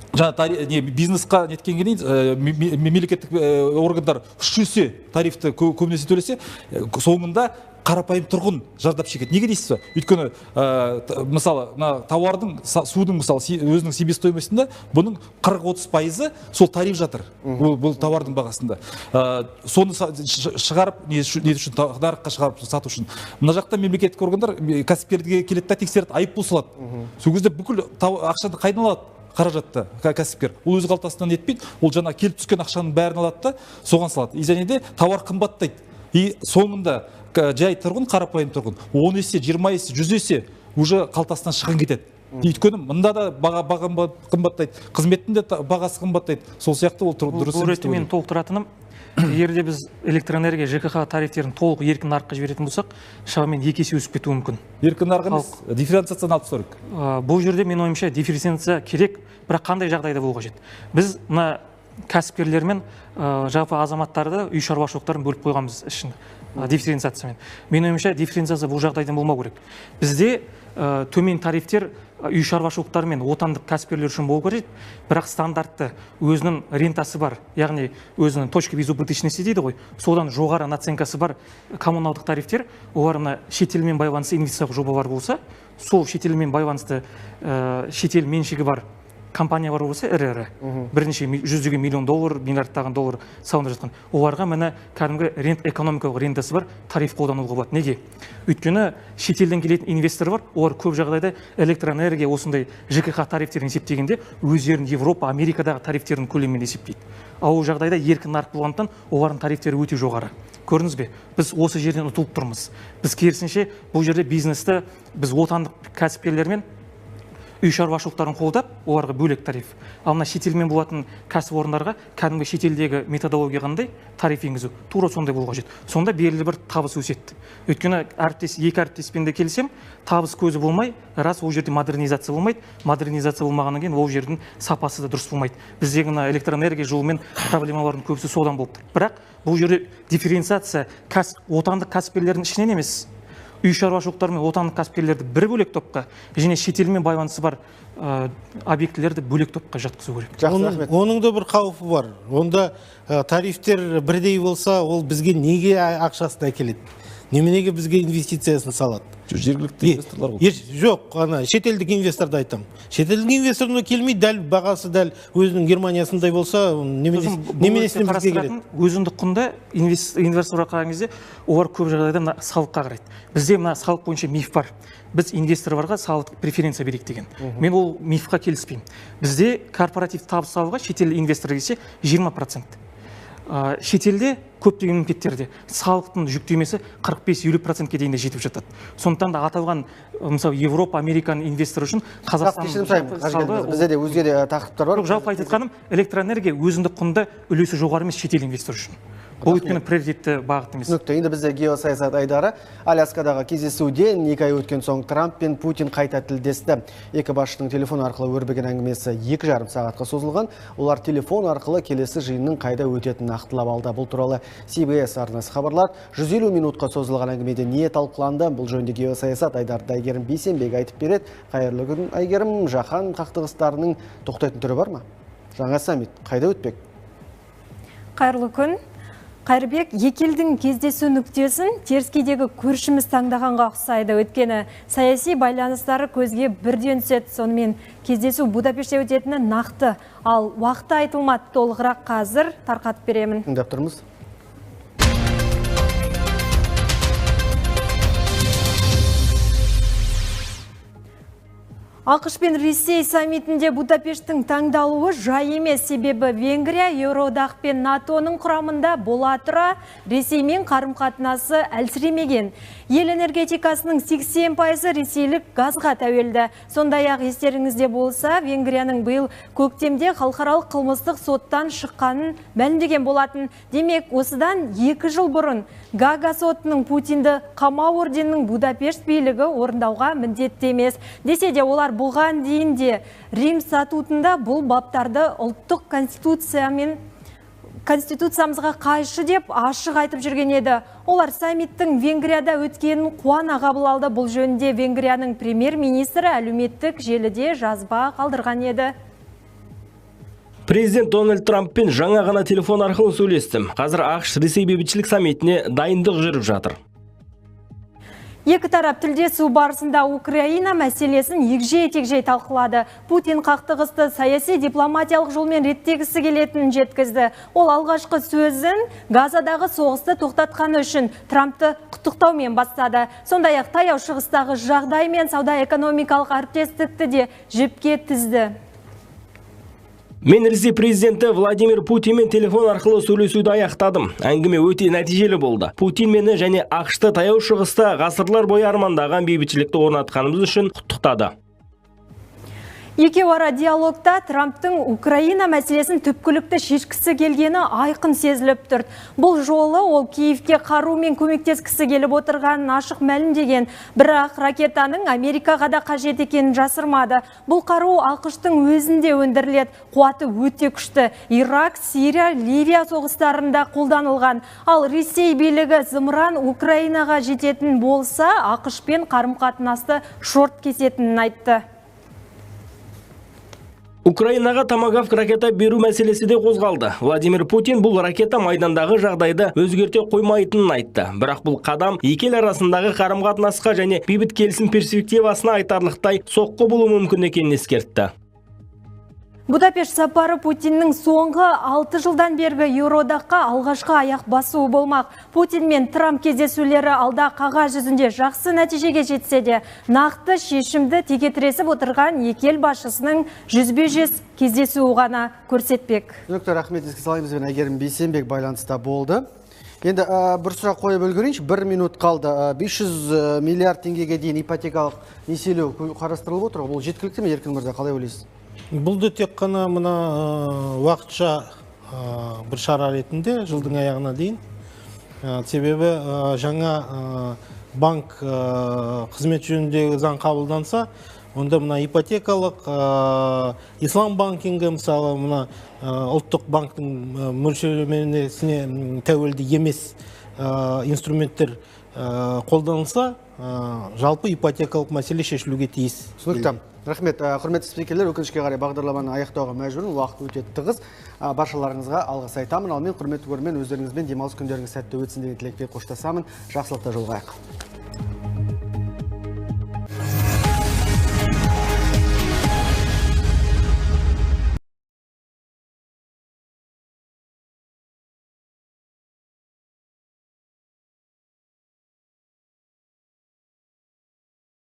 жаңа бизнесқа неткенге дейін мемлекеттік органдар 3 есе тарифті көбінесе төлесе, соңында қарапайым тұрғын жардап шегеді. Неге дейсіз ба? Өйткені мысалы тауардың, судың мысалы өзінің себестоимостында бұның 40-30% сол тариф жатыр. Бұл тауардың бағасында. Соны шығарып, не үшін нарыққа шығарып сату үшін. Мына жақта мемлекеттік органдар кәсіпкерге келеді да тексереді, айыппұл салады. Сол кезде бүкіл ақшаны қайдан алады? Қаражатты кәсіпкер. Ол өз қалтасынан етпейді, ол жаңа келіп түскен ақшаның бәрін алады да, соған салады. Және де тауар қымбаттайды. И соңында жай тұрғын, қарапайым тұрғын 10 есе, 20 есе, 100 есе уже қалтасынан шығын кетеді. Өйткені мында да баға қымбаттайды, қызметтің де бағасы қымбаттайды. Сол сияқты ол дұрыс емес. Бұл ретте мен толықтыратыным, егер де біз электроэнергия ЖКХ тарифтерін толық еркін нарыққа жіберетін болсақ, шамамен 2 есе өсіп кетуі мүмкін. Еркін нарық емес, дифференциацияны алып тастау керек. Бұл жерде мен ойымша дифференциация керек, бірақ қандай жағдайда болу қажет. Біз мына кәсіпкерлер мен жалпы азаматтарды, үй шаруашылықтарын бөліп қойғанбыз ішінде дифференциациямен. Мен ойымша дифференциация бұл жағдайдан болмау керек. Бізде төмен тарифтер үй шаруашылықтары мен отандық кәсіпкерлер үшін болу керек, бірақ стандартты өзінің рентасы бар, яғни өзінің точка безубыточности дейді ғой, содан жоғары наценкасы бар коммуналдық тарифтер, оларына шетелмен байланысты инвестициялық жобалар болса, сол шетелмен байланысты шетел меншігі бар компания бар болса, ірі-ірі, бірнеше $100 миллион, миллиардтаған доллар салынып жатқан. Оларға міне кәдімгі экономикалық рентасы бар тариф қолдануға болады. Неге? Өйткені шетелден келетін инвестор бар, олар көп жағдайда электроэнергия осындай ЖКХ тарифтерін есептегенде өздерін Европа, Америкадағы тарифтердің көлемімен есептейді. Ал ол жағдайда еркін нарық болғандықтан олардың тарифтері өте жоғары. Көрдіңіз бе? Біз осы жерден ұтылып тұрмыз. Біз керісінше бұл жерде бизнесті біз отандық кәсіпкерлермен үй шаруашылықтарын қолдап, оларға бөлек тариф. Ал мына шетелмен болатын кәсіпорындарға кәдімгі шетелдегі методология қандай тариф енгізу, тура сондай болуға қажет. Сонда белгілі бір табыс өседі. Өйткені екі әріптеспен де келсем, табыс көзі болмай, рас ол жерде модернизация болмайды. Модернизация болмағаннан кейін ол жердің сапасы да дұрыс болмайды. Біздегі мына электроэнергия жолымен проблемалардың көбісі содан болып тұр. Бірақ бұл жерде дифференциация отандық кәсіпкерлердің ішінен емес, үй шаруашылықтар мен отандық кәсіпкерлерді бір бөлек топқа, және шетелмен байланысы бар объектілерді бөлек топқа жатқызу керек. Оның да бір қауіпі бар. Онда тарифтер бірдей болса, ол бізге неге ақшасын әкеледі? Неменеге бізге инвестициясын салады? Жергілікті инвесторлар ғой. Жоқ, шетелдік инвесторды айтам. Шетелдік инвесторына келмей, дәл бағасы дәл өзінің Германиясындай болса, неменесіне бізге келеді? Өзіндік құнда инвесторға қараған кезде, олар көп жағдайда салыққа қарайды. Бізде мына салық бойынша миф бар. Біз инвесторларға салықтық преференция берейік деген. Мен ол мифқа келіспеймін. Бізде корпоратив табыс салуға шетел инвестор келсе 20%. Шетелде көптеген мемлекеттерде салықтың жүктемесі 45-50%-ке дейін де жетіп жатады. Сондықтан да аталған мысалы Европа, Американың инвестор үшін Қазақстан бізде де өзге де тақырыптар бар. Жалпы айтып жатқаным, электроэнергия өзіндік құнда үлесі жоғары емес шетел инвестор үшін. Бұл өйткені приоритетті бағыт емес. Түсінікті. Енді бізде геосаясат айдары Аляскадағы кездесуден 2 ай өткен соң Трамп пен Путин қайта тілдесті. Екі басшының телефон арқылы өрбіген әңгімесі 2,5 сағатқа созылған. Олар телефон арқылы келесі жиынның қайда өтетінін нақтылап алды. Бұл туралы CBS арнасы хабарлады. 150 минутқа созылған әңгімеде не талқыланды? Бұл жөнінде геосаясат айдарында Әйгерім Бейсенбек айтып береді. Қайырлы күн, Әйгерім. Жаһан қақтығыстарының тоқтайтын түрі бар ма? Жаңа саммит қайда өтпек? Қайырлы күн. Қайырбек, екі елдің кездесу нүктесін теріскейдегі көршіміз таңдағанға ұқсайды. Өйткені саяси байланыстары көзге бірден түседі. Сонымен кездесу Будапештте өтетіні нақты. Ал уақыты айтылмады, толығырақ қазір тарқатып беремін. Тыңдап тұрмыз. ақш пен Ресей саммитінде Будапешттің таңдалуы жай емес, себебі Венгрия Еуроодақ пен НАТОның құрамында бола тұра Ресеймен қарым-қатынасы әлсіремеген. Ел энергетикасының 80% ресейлік газға тәуелді. Сондай-ақ естеріңізде болса, Венгрияның биыл көктемде халықаралық қылмыстық соттан шыққанын мәлімдеген болатын. Демек, осыдан 2 жыл бұрын Гага сотының Путинді қамау орденінің Будапешт билігі орындауға міндетті емес. Десе де олар бұған дейін де Рим статутында бұл баптарды ұлттық конституциямызға қайшы деп ашық айтып жүрген еді. Олар саммиттің Венгрияда өткенін қуана қабыл алды. Бұл жөнінде Венгрияның премьер-министрі әлеуметтік желіде жазба қалдырған еді. Президент Дональд Трамппен жаңа ғана телефон арқылы сөйлестім. Қазір ақш-Ресей бейбітшілік саммитіне дайындық жүріп жатыр. Екі тарап тілдесу барысында Украина мәселесін егжей-тегжей талқылады. Путин қақтығысты саяси дипломатиялық жолмен реттегісі келетінін жеткізді. Ол алғашқы сөзін Газадағы соғысты тоқтатқаны үшін Трампты құттықтаумен бастады. Сондай-ақ таяу шығыстағы жағдай мен сауда-экономикалық әріптестікті де жіпке тізді. Мен Ресей президенті Владимир Путинмен телефон арқылы сөйлесуді аяқтадым. Әңгіме өте нәтижелі болды. Путин мені және ақшты таяу шығыста ғасырлар бойы армандаған бейбітшілікті орнатқанымыз үшін құттықтады. Екеуара диалогта Трамптың Украина мәселесін түпкілікті шешкісі келгені айқын сезіліп тұр. Бұл жолы ол Киевке қарумен көмектескісі келіп отырғанын ашық мәлімдеген. Бірақ ракетаның Америкаға да қажет екенін жасырмады. Бұл қару ақштың өзінде өндіріледі. Қуаты өте күшті. Ирак, Сирия, Ливия соғыстарында қолданылған. Ал Ресей билігі зымыран Украинаға жететін болса, ақшпен қарым-қатынасты шорт кесетінін айтты. Украинаға томагавк ракета беру мәселесі де қозғалды. Владимир Путин бұл ракета майдандағы жағдайды өзгерте қоймайтынын айтты. Бірақ бұл қадам екі ел арасындағы қарым-қатынасқа және бейбіт келісім перспективасына айтарлықтай соққы болуы мүмкін екенін ескертті. Будапешт сапары Путиннің соңғы 6 жылдан бергі Еуроодаққа алғашқы аяқ басуы болмақ. Путин мен Трамп кездесулері алда қағаз жүзінде жақсы нәтижеге жетсе де, нақты шешімді текетіресіп отырған екі ел басшысының жүзбе-жүз кездесуі ғана көрсетпек. Доктор Ахмет, еске салайымыз бен Әйгерім Бейсенбек байланыста болды. Енді бір сұрақ қойып үлгерейінші, 1 минут қалды. 500 миллиард теңгеге дейін ипотекалық несиелеу қарастырылып отыр. Бұл жеткілікті ме, Еркін мырза, қалай ойлайсыз? Бұл да тек қана мына уақытша бір шара ретінде жылдың аяғына дейін. Себебі жаңа банк қызмет жөніндегі заң қабылданса, онда мына ипотекалық ислам банкингі, мысалы мына ұлттық банктың мөлшерлемесіне тәуелді емес инструменттер қолданылса, жалпы ипотекалық мәселе шешілуге тиіс. Түсінікті. Рахмет, құрметті спикерлер, өкінішке қарай бағдарламаны аяқтауға мәжбүрмін, уақыт өте тығыз. Баршаларыңызға алғыс айтамын. Ал мен құрметті көрермен, өздеріңізбен демалыс күндеріңіз сәтті өтсін деген тілекпен қоштасамын. Жақсылықта жолығайық.